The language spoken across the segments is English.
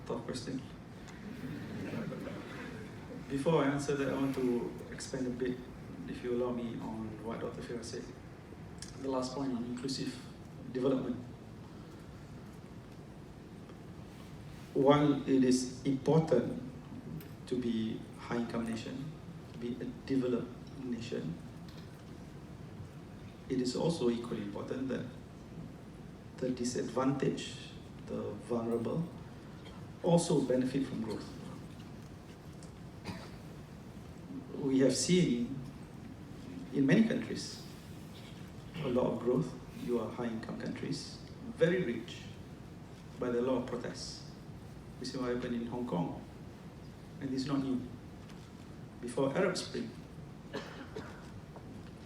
tough question. Before I answer that, I want to expand a bit, if you allow me, on what Dr. Fira said. The last point on inclusive development. While it is important to be a high-income nation, to be a developed nation, it is also equally important that the disadvantaged, the vulnerable, also benefit from growth. We have seen in many countries a lot of growth. You are high-income countries, very rich, but there are a lot of protests. We see what happened in Hong Kong, and it's not new. Before Arab Spring,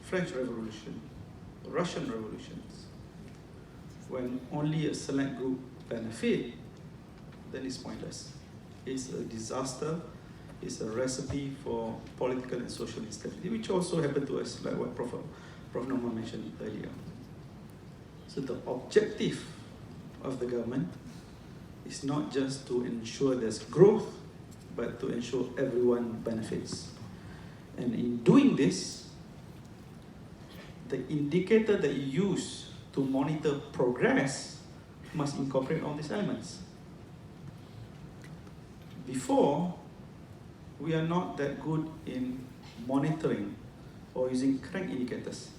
French Revolution, Russian revolutions, when only a select group benefit, then it's pointless. It's a disaster. It's a recipe for political and social instability, which also happened to us, like what Prof. Norman mentioned earlier. So the objective of the government is not just to ensure there's growth, but to ensure everyone benefits. And in doing this, the indicator that you use to monitor progress must incorporate all these elements. Before, we are not that good in monitoring or using correct indicators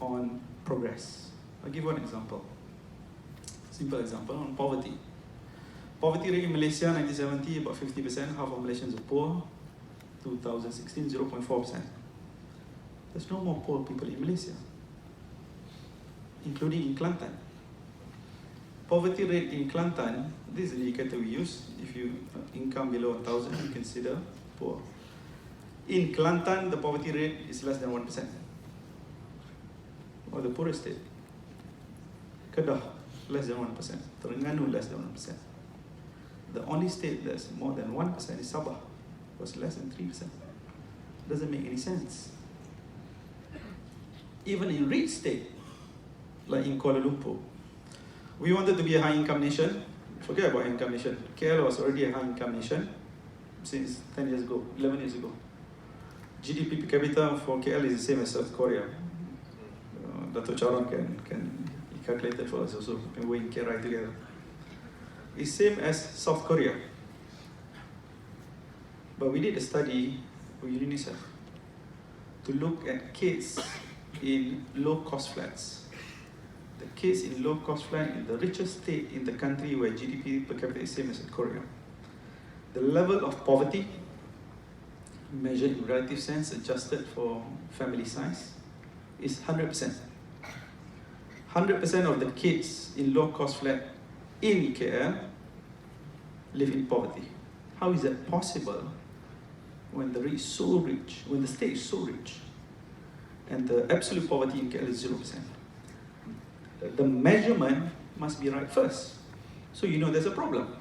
on progress. I'll give one example. Simple example on poverty. Poverty rate in Malaysia, 1970, about 50%, half of Malaysians are poor. 2016, 0.4%. There's no more poor people in Malaysia, including in Kelantan. Poverty rate in Kelantan, this is the indicator we use. If you income below 1,000, you consider poor. In Kelantan, the poverty rate is less than 1%. Or the poorest state. Kedah, less than 1%. Terengganu, less than 1%. The only state that's more than 1% is Sabah, was less than 3%. Doesn't make any sense. Even in rich state, like in Kuala Lumpur, we wanted to be a high-income nation. Forget about income nation. KL was already a high-income nation since 10 years ago, 11 years ago. GDP per capita for KL is the same as South Korea. Dr. Charon can calculate it for us also, and we in KRI together. It's same as South Korea. But we did a study with UNICEF to look at kids in low-cost flats. The kids in low-cost flat in the richest state in the country where GDP per capita is same as South Korea. The level of poverty, measured in relative sense, adjusted for family size, is 100%. 100% of the kids in low-cost flat in KL live in poverty. How is that possible when the rich is so rich, when the state is so rich, and the absolute poverty in KL is 0%? The measurement must be right first, so you know there's a problem.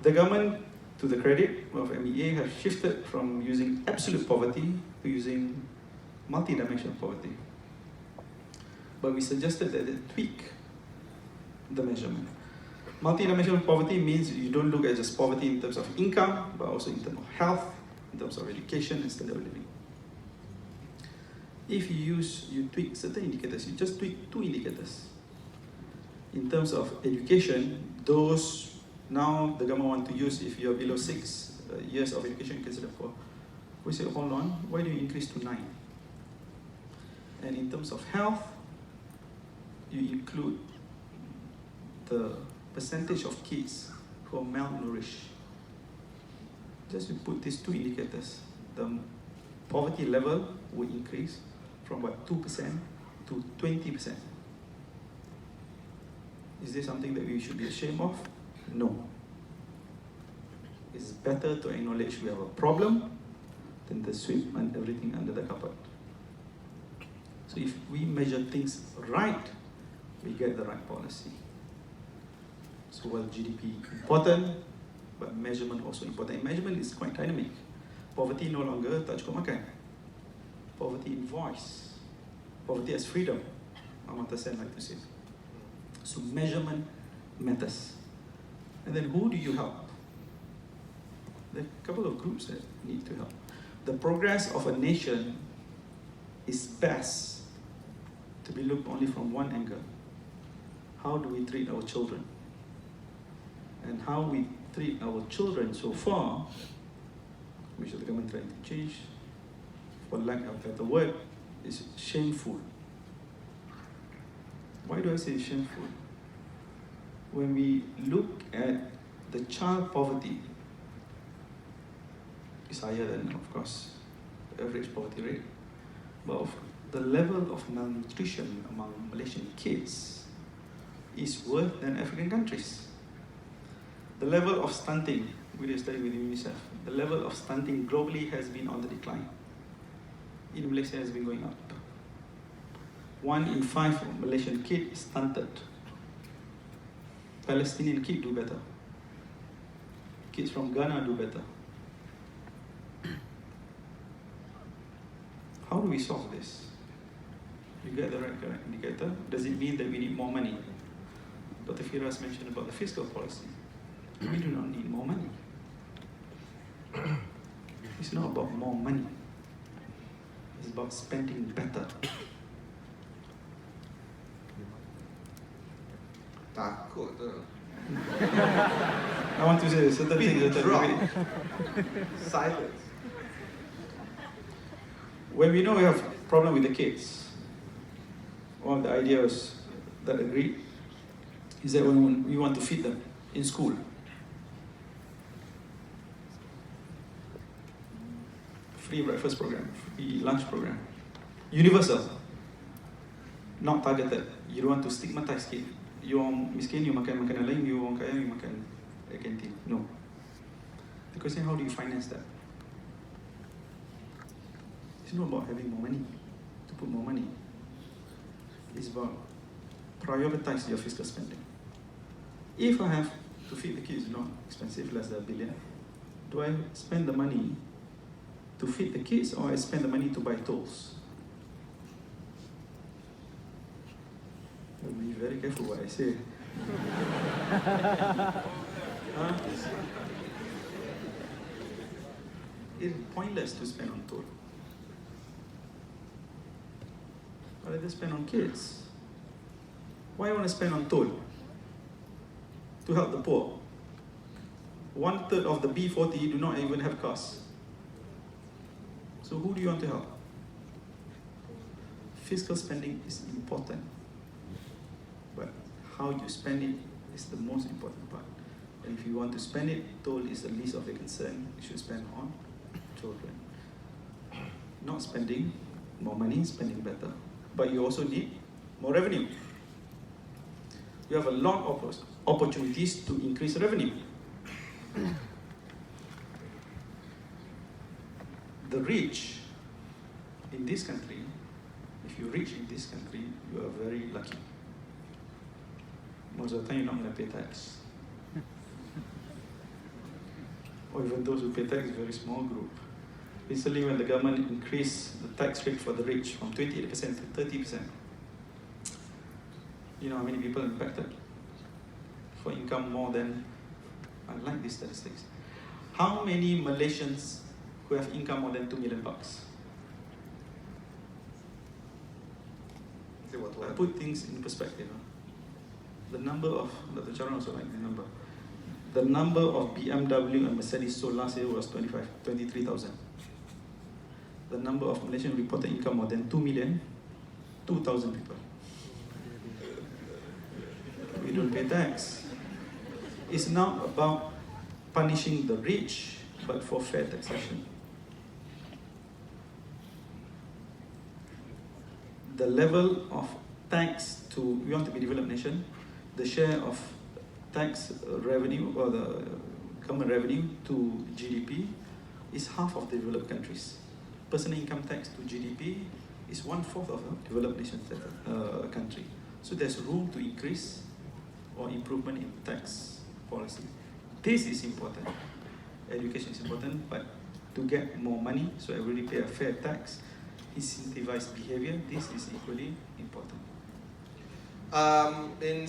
The government, to the credit of MEA, have shifted from using absolute poverty to using multi-dimensional poverty. But we suggested that they tweak the measurement. Multi-dimensional poverty means you don't look at just poverty in terms of income, but also in terms of health, in terms of education and standard of living. If you tweak certain indicators, you just tweak 2 indicators. In terms of education, those now the government want to use, if you're below 6 years of education, consider 4. We say, hold on, why do you increase to 9? And in terms of health, you include the percentage of kids who are malnourished. Just to put these 2 indicators, the poverty level will increase from what, 2% to 20%. Is this something that we should be ashamed of? No. It's better to acknowledge we have a problem than to sweep everything under the carpet. So if we measure things right, we get the right policy. So while GDP important, but measurement also important. Measurement is quite dynamic. Poverty no longer tak cukup makan. Poverty in voice. Poverty as freedom, Ahmad Hassan like to say. So measurement matters. And then who do you help? There are a couple of groups that need to help. The progress of a nation is best to be looked only from one angle. How do we treat our children? And how we treat our children so far, which the government trying to change, for lack of a better word, is shameful. Why do I say shameful? When we look at the child poverty, it's higher than, of course, the average poverty rate. But the level of malnutrition among Malaysian kids is worse than African countries. The level of stunting, we did a study with UNICEF, the level of stunting globally has been on the decline. In Malaysia, it has been going up. 1 in 5 Malaysian kids is stunted. Palestinian kids do better. Kids from Ghana do better. How do we solve this? You get the right indicator. Does it mean that we need more money? Dr. Firas mentioned about the fiscal policy. We do not need more money. It's not about more money. It's about spending better. Takut tu. I want to say certain things that are Silence. when we know we have problem with the kids, one of the ideas that agreed is that when we want to feed them in school, free breakfast program, free lunch program, universal, not targeted. You don't want to stigmatize kids. You orang miskin, you makan makanan lain, you orang kaya, you makan at canteen. No. The question, how do you finance that? It's not about having more money, to put more money. It's about prioritize your fiscal spending. If I have to feed the kids, not expensive, less than $1 billion, do I spend the money to feed the kids or I spend the money to buy tools? I'll be very careful what I say. It's pointless to spend on tool. I'd rather spend on kids. Why do I want to spend on tool? To help the poor. 1/3 of the B40 do not even have cars. So who do you want to help? Fiscal spending is important, but how you spend it is the most important part. And if you want to spend it, toll is the least of your concern. You should spend on children. Not spending more money, spending better. But you also need more revenue. You have a lot of opportunities to increase revenue. The rich in this country, if you're rich in this country, you are very lucky. Most of the time, you're not going to pay tax. Or even those who pay tax, very small group. Recently, when the government increased the tax rate for the rich from 28% to 30%, you know how many people impacted? For income more than, I like these statistics. How many Malaysians who have income more than $2 million? I put things in perspective. The number of, Dr. Charan also like the number. The number of BMW and Mercedes sold last year was 23,000. The number of Malaysian reported income more than 2 million, 2,000 people. We don't pay tax. It's not about punishing the rich, but for fair taxation. The level of tax to, we want to be a developed nation, the share of tax revenue or the government revenue to GDP is half of the developed countries. Personal income tax to GDP is 1/4 of a developed nation country. So there's room to increase or improvement in tax policy. This is important. Education is important, but to get more money, so everybody pay a fair tax, incentivize behavior, this is equally important. In